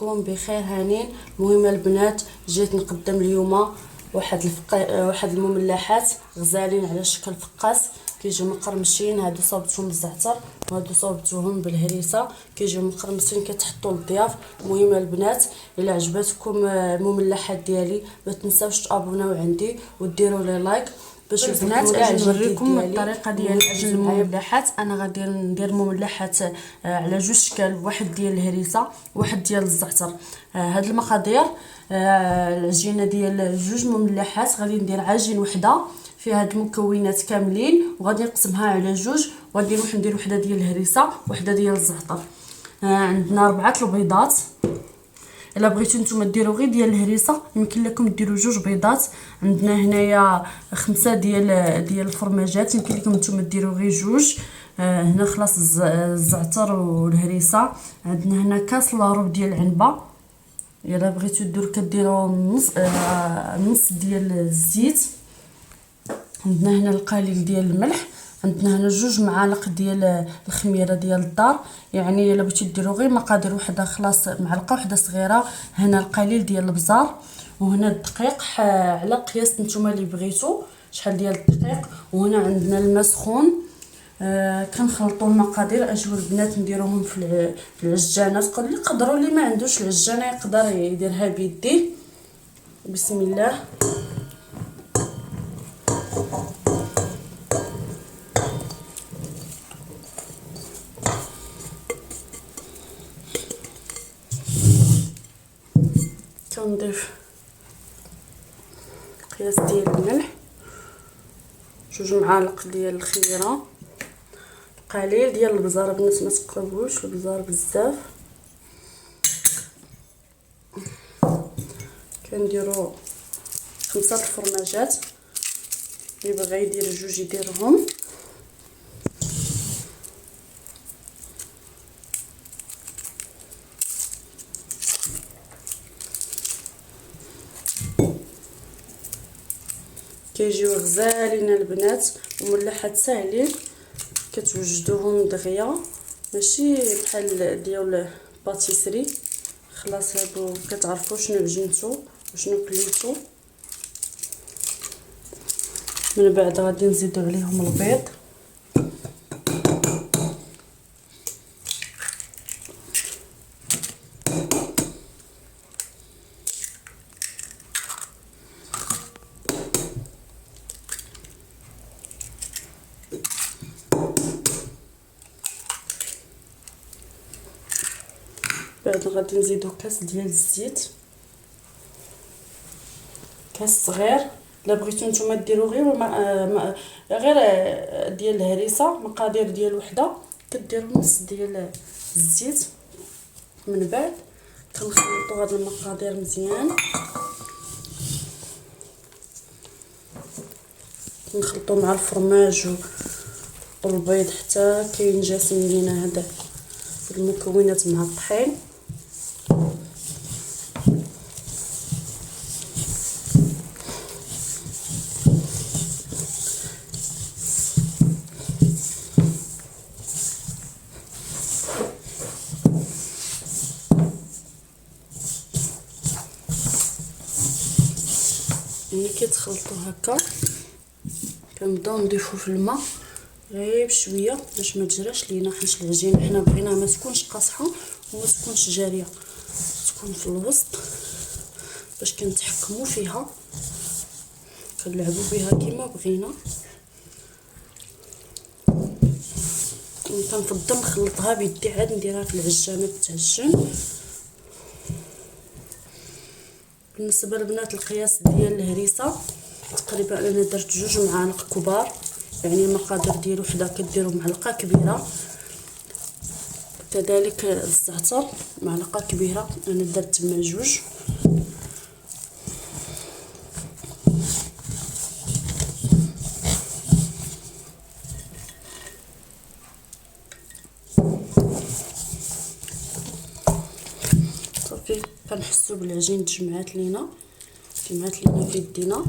عليكم بخير هانين. المهم البنات جيت نقدم اليوم واحد المملحات غزالين على شكل فقاس، كيجيو مقرمشين. هادو صوبتهم بالزعتر وهادو صوبتهم بالهريسه، كيجيو مقرمشين كتحطوا للضياف. المهم البنات الا عجبتكم المملحات ديالي ما تنساوش تابوناو عندي وديروا لي لايك باش البنات اجي نوريكم الطريقه ديال عجن المملحات. انا غادي ندير مملحات على جوج اشكال، واحد ديال الهريسه واحد ديال الزعتر. هاد المقادير العجينه ديال جوج مملحات غادي ندير عجين وحده فيها هاد المكونات كاملين وغادي نقسمها على جوج، وغادي نروح ندير وحده ديال الهريسه وحده ديال الزعتر. عندنا 4 البيضات. الا بغيتو نتوما ديروا غير ديال الهريسه يمكن لكم ديروا 2 بيضات. عندنا هنايا 5 ديال الفرماجات، يمكن لكم نتوما ديروا غير 2. هنا خلاص الزعتر والهريسه. عندنا هنا كاس الا ربع ديال العنبه. الا بغيتو ديروا كديروا نص ديال الزيت. عندنا هنا القليل ديال الملح. عندنا هنا 2 معالق ديال الخميره ديال الدار، يعني الا بغيتو ديروا غير مقادير وحده خلاص معلقه وحده صغيره. هنا القليل ديال البزار، وهنا الدقيق على قياس نتوما اللي بغيتو شحال ديال الدقيق. وهنا عندنا الماء سخون. كنخلطوا المقادير. اجيو البنات نديروهم في العجانه. يقدروا اللي ما عندوش العجانه يقدر يديرها بيديه. بسم الله. كنضيف قياس ديال الملح، 2 معالق ديال الخميره، قليل ديال البزار. البنات ما تقربوش البزار بزاف. كنديروا 5 الفرماجات، اللي بغى يدير 2 يديرهم. كيجيو غزالين البنات وملحات ساهلين، كتوجدوهم دغيا ماشي بحال ديال الباتيسري. خلاص هادو كتعرفوا شنو عجنتو وشنو كليتو. من بعد غادي نزيدو عليهم البيض. بعد غادي نزيدو كاس ديال الزيت، كاس صغير. الا بغيتو نتوما ديروا غير ديال الهريسه مقادير ديال وحده كديروا نص ديال الزيت. من بعد كنخلطوا هاد المقادير مزيان، نخلطوا مع الفرماج والبيض حتى كينجسم لينا هذا المكونات مع الطحين. ملي كيتخلطوا هكا كنبداو نضيفو في الماء غير بشويه باش ما تجراش لينا، حيت العجينه حنا بغيناها ما تكونش قاصحه وما تكونش جاريه، تكون في الوسط باش كنتحكموا فيها كنلعبوا بها كما بغينا. كنفضل نخلطها بيدي عاد نديرها في العجانه تتعجن. بالنسبه للبنات القياس ديال الهريسه تقريبا انا درت 2 معالق كبار، يعني المقادير ديال وحده كديروا معلقه كبيره. كذلك الزعتر معلقه كبيره، انا درت تما 2. صافي كنحسوا بالعجين تجمعات لينا في يدينا.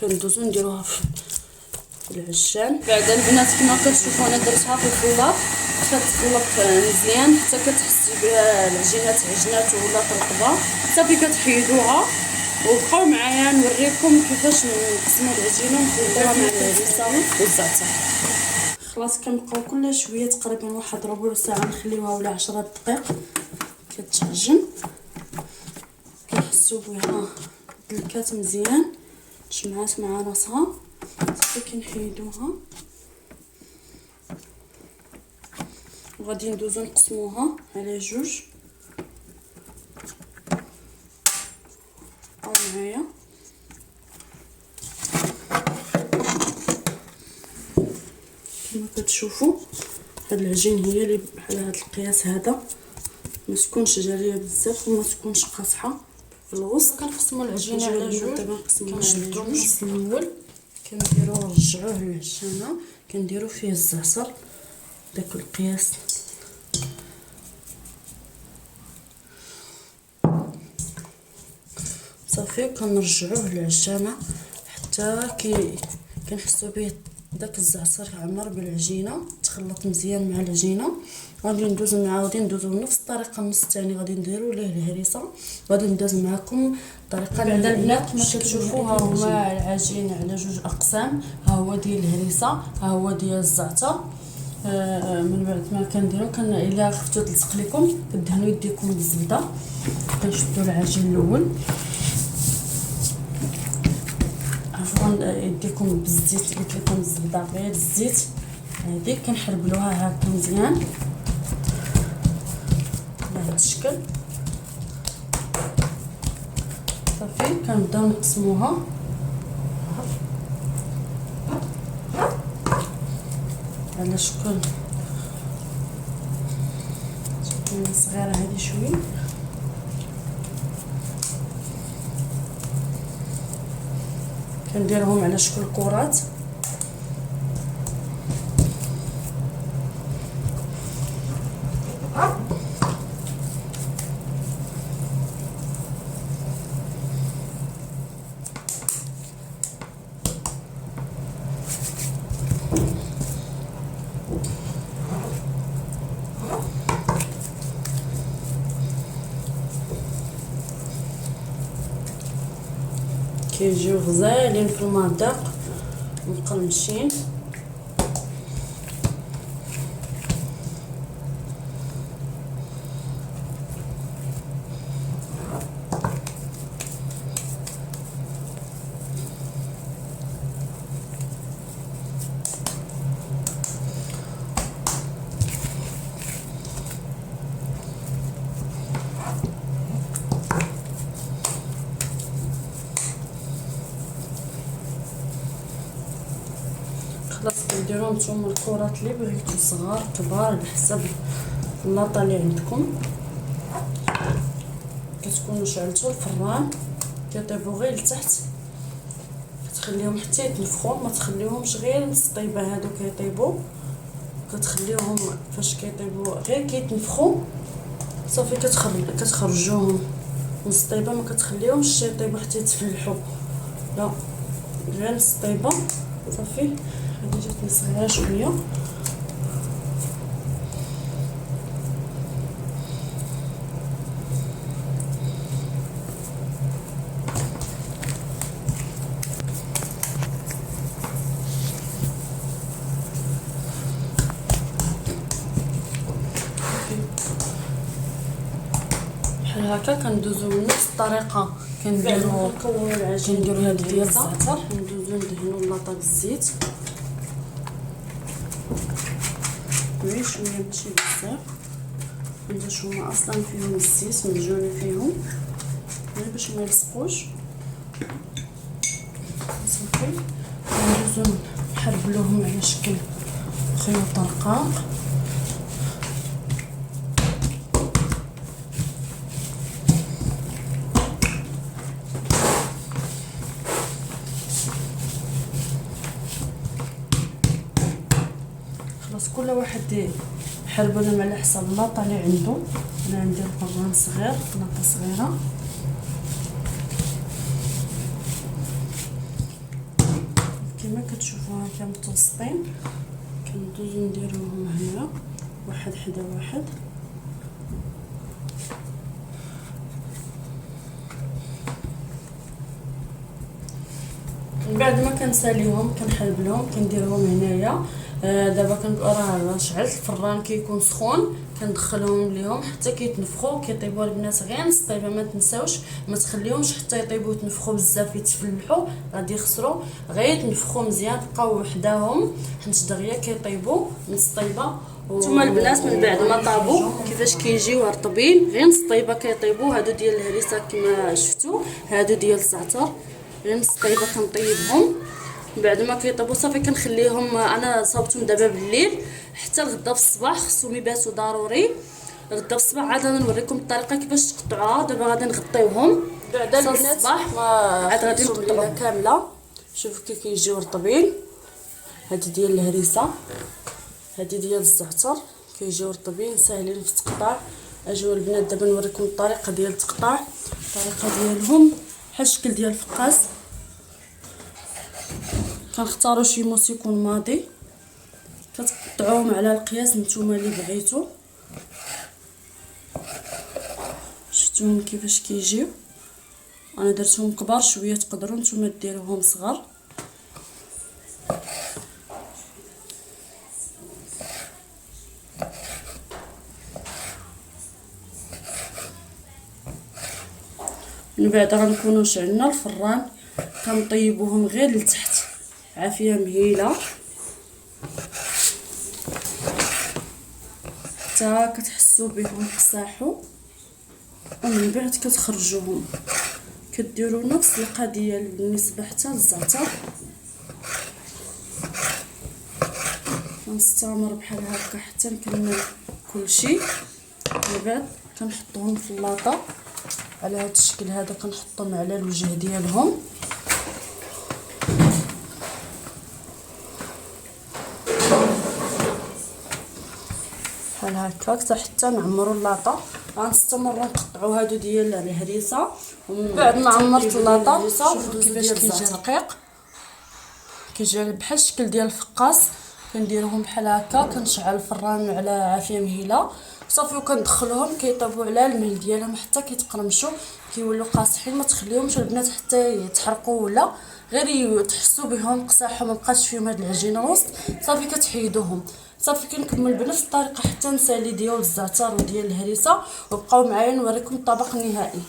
كندوزو نديروها في العجان. بعد البنات كما كتشوفوا انا درتها في الخلاط كتخلط مزيان حتى كتحسي بها العجينه تعجنات ولا رطبه. صافي كتحيدوها وبقاو معايا نوريكم كيفاش نقسموا العجينه ونخلطوها مع الهريسه والزعتر. خلاص كنبقاو كل شويه تقريبا واحد ربع ساعه نخليوها ولا 10 دقائق كتعجن. كنحسوا بها دلكات مزيان جمعات مع راسها. صافي كنحيدوها وغادي ندوزو نقسموها على جوج. او معايا كما كتشوفوا هاد العجين هي اللي بحال هاد القياس هذا، ما تكونش جاريه بزاف وما تكونش قاصحه في الوسط. كنقسموا العجينه على جوج. دابا نقسموها على جوج. النص الاول كنديروه نرجعوه للعجانه كنديروا فيه الزعتر داك القياس. صافي كنرجعوه للعجانه حتى كنحسوا به داك الزعتر عمر بالعجينه تخلط مزيان مع العجينه. غادي ندوزو بنفس الطريقه النص الثاني غادي نديروا ليه الهريسه. غادي ندوز معكم الطريقه بعد البنات كما كتشوفوا. ها هما العجين على جوج اقسام، ها هو ديال الهريسه ها هو ديال الزعتر. من بعد ما كنديروا الا خفتو تلصق لكم كدهنوا يديكم بالزبده. كنشدوا العجين الاول عفوا يديكم بالزيت، قلت لكم الزبده غير الزيت هذه. كنحربلوها هكا مزيان بهذا الشكل. صافي كنبداو نقسموها على شكل صغيره هذه شويه. كنديرهم على شكل كرات. كيجيو غزالين في المذاق مقرمشين. خلاص كديروا نتوما الكرات اللي بغيتو صغار كبار على حسب اللاطه اللي عندكم. كتكونوا شعلتوا الفران كيطيبوا غير لتحت، كتخليهم حتى يتنفخوا، ما تخليوهمش غير نص طيبه. هادو كيطيبوا كتخليوهم فاش كيطيبوا غير كيتنفخوا صافي كتخرجوهم نص طيبه، ما كتخليوهمش يطيبوا حتى يتفلحوا، لا غير نص طيبه صافي. هذه جاتني صغيره شويه. بحال هكا كندوزو بنفس الطريقه. كنديرو هاد ديال الزعتر، ندوزو ندهنو اللاطه بالزيت غير شويه ماشي بزاف، باش هما اصلا فيهم الزيت ملجوني فيهم غير باش ما يلصقوش. صافي ندوزو نحربلوهم على شكل خيوط رقاق. خلاص كل واحد يحربلهم على حسب اللاطه اللي عنده. انا عندي الفران صغير، لاطه صغيره. كما كتشوفوا هكا متوسطين كندوزو نديروهم هنا واحد حدا واحد. من بعد ما كنساليهم كنحلب لهم كنديرهم هنايا. دابا راه شعلت الفران كيكون سخون، كندخلهم ليهم حتى كيتنفخوا كيطيبوا البنات. غير نص طيبه، ما تنساوش ما تخليهمش حتى يطيبوا يتنفخوا بزاف يتفلحوا، غادي يخسروا. غير يتنفخوا مزيان بقاو وحداهم حيت دغيا كيطيبوا نص طيبه. نتوما البنات من بعد ما طابوا كيفاش كيجيو رطبين، غير نص طيبه كيطيبوا. هادو ديال الهريسه كما شفتوا، هادو ديال الزعتر غير نص طيبه كنطيبهم. بعد ما كيطيبوا صافي كنخليهم. انا صاوبتهم دابا بالليل حتى الغدا في الصباح، خصهم يباتوا ضروري. غدا في الصباح عاد نوريكم الطريقه كيفاش تقطعوها. دابا غادي نغطيوهم بعد البنات عاد غادي نقطعوها كامله. شوفوا كي كيجيو رطبين. هادي ديال الهريسه، هادي ديال الزعتر كيجيو رطبين ساهلين في التقطاع. اجيو البنات دابا نوريكم الطريقه ديال التقطاع. الطريقه ديالهم بحال الشكل ديال الفقاس. كنختاروا شي موس يكون ماضي، كتقطعوهم على القياس نتوما اللي بغيتو. شفتوهم كيفاش كيجيو. انا درتهم كبار شويه، تقدروا نتوما ديروهم صغار. من بعد غنكونوا شعلنا الفران كنطيبوهم غير لتحت عافيه مهيله حتى كتحسوا بهم قصاحوا. ومن بعد كتخرجوهم كديروا نفس القضيه بالنسبه حتى للزعتر. كنستمر بحال هكا حتى نكمل كلشي. من بعد كنحطوهم في اللاطه على هذا الشكل هذا، كنحطهم على الوجه ديالهم. بحال هكا حتى نعمروا اللاطه. غنستمروا نقطعوا هادو ديال الهريسه. ومن بعد ما عمرت اللاطه شوفوا كيفاش كيجي رقيق، كيجي بحال الشكل ديال الفقاس. كنديرهم بحال هكا، كنشعل الفران على عافيه مهيله صافي، وكندخلهم كيطيبوا على المهل ديالهم حتى كيتقرمشوا كيولوا قاصحين. ما تخليهمش البنات حتى يتحرقوا ولا غير تحسوا بهم قصاحوا ما بقاش فيهم هاد العجينه وسط. صافي كتحيدوهم صافي. كنكمل بنفس الطريقه حتى نسالي ديال الزعتر وديال الهريسه. وبقاو معايا نوريكم الطبق النهائي.